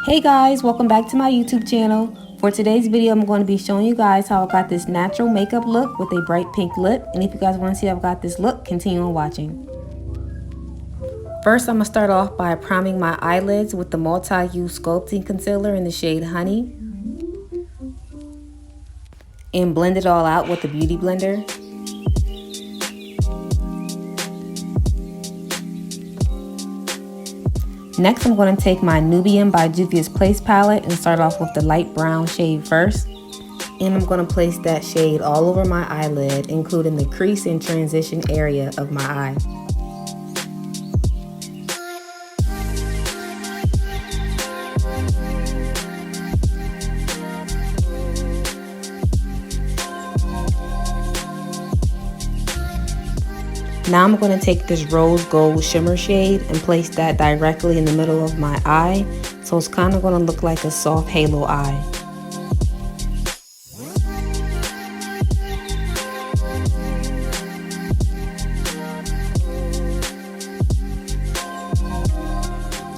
Hey guys, welcome back to my YouTube channel. For today's video, I'm going to be showing you guys how I got this natural makeup look with a bright pink lip. And if you guys want to see how I got this look, continue on watching. First, I'm going to start off by priming my eyelids with the multi-use sculpting concealer in the shade Honey. And blend it all out with the Beauty Blender. Next, I'm going to take my Nubian by Juvia's Place palette and start off with the light brown shade first. And I'm going to place that shade all over my eyelid, including the crease and transition area of my eye. Now I'm going to take this rose gold shimmer shade and place that directly in the middle of my eye, so it's kind of going to look like a soft halo eye.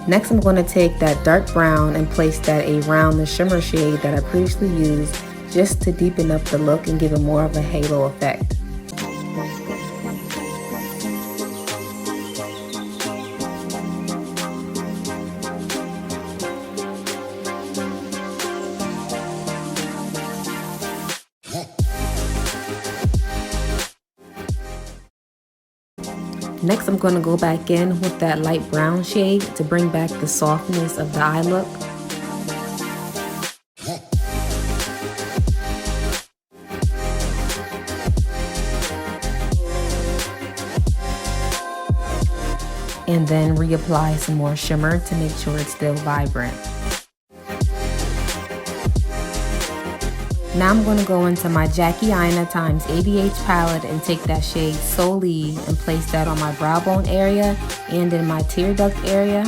Next, I'm going to take that dark brown and place that around the shimmer shade that I previously used, just to deepen up the look and give it more of a halo effect. Next, I'm going to go back in with that light brown shade to bring back the softness of the eye look. And then reapply some more shimmer to make sure it's still vibrant. Now I'm going to go into my ABHXJACKIEAINA times ABH palette and take that shade Solely and place that on my brow bone area and in my tear duct area.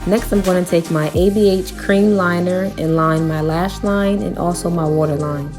Next, I'm going to take my ABH cream liner and line my lash line and also my waterline.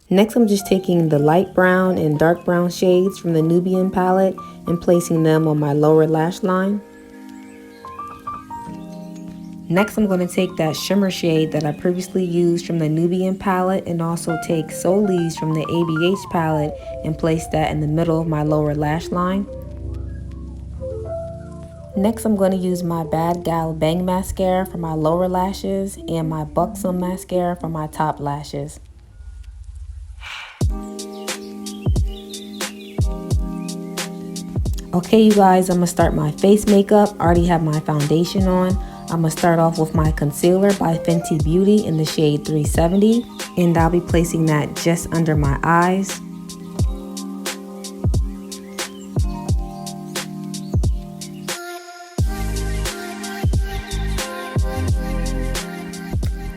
Next, I'm just taking the light brown and dark brown shades from the Nubian palette and placing them on my lower lash line. Next, I'm going to take that shimmer shade that I previously used from the Nubian palette and also take Solely's from the ABH palette and place that in the middle of my lower lash line. Next, I'm going to use my Bad Gal Bang mascara for my lower lashes and my Buxom mascara for my top lashes. Okay, you guys, I'm going to start my face makeup. I already have my foundation on. I'm going to start off with my concealer by Fenty Beauty in the shade 370. And I'll be placing that just under my eyes.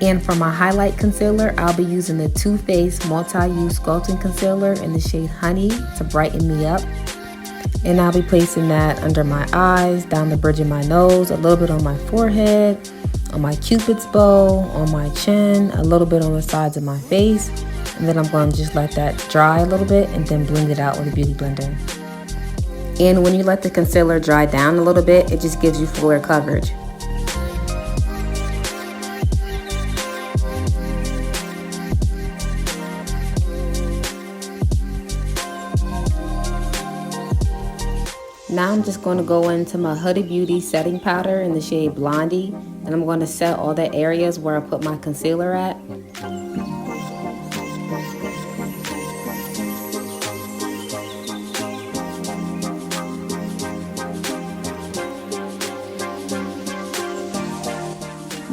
And for my highlight concealer, I'll be using the Too Faced Multi-Use Sculpting Concealer in the shade Honey to brighten me up. And I'll be placing that under my eyes, down the bridge of my nose, a little bit on my forehead, on my cupid's bow, on my chin, a little bit on the sides of my face. And then I'm going to just let that dry a little bit and then blend it out with a beauty blender. And when you let the concealer dry down a little bit, it just gives you fuller coverage. Now I'm just going to go into my Huda Beauty setting powder in the shade Blondie, and I'm going to set all the areas where I put my concealer at.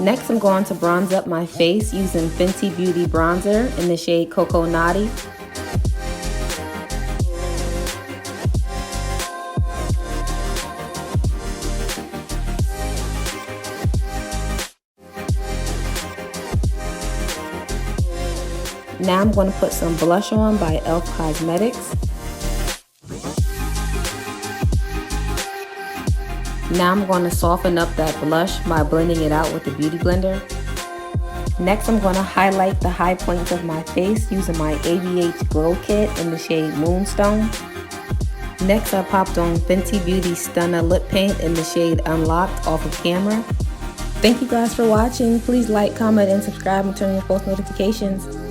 Next, I'm going to bronze up my face using Fenty Beauty bronzer in the shade Coco Naughty. Now I'm going to put some blush on by E.L.F Cosmetics. Now I'm going to soften up that blush by blending it out with the Beauty Blender. Next, I'm going to highlight the high points of my face using my ABH Glow Kit in the shade Moonstone. Next, I popped on Fenty Beauty STUNNA Lip Paint in the shade Unlocked off of camera. Thank you guys for watching. Please like, comment, and subscribe and turn on your post notifications.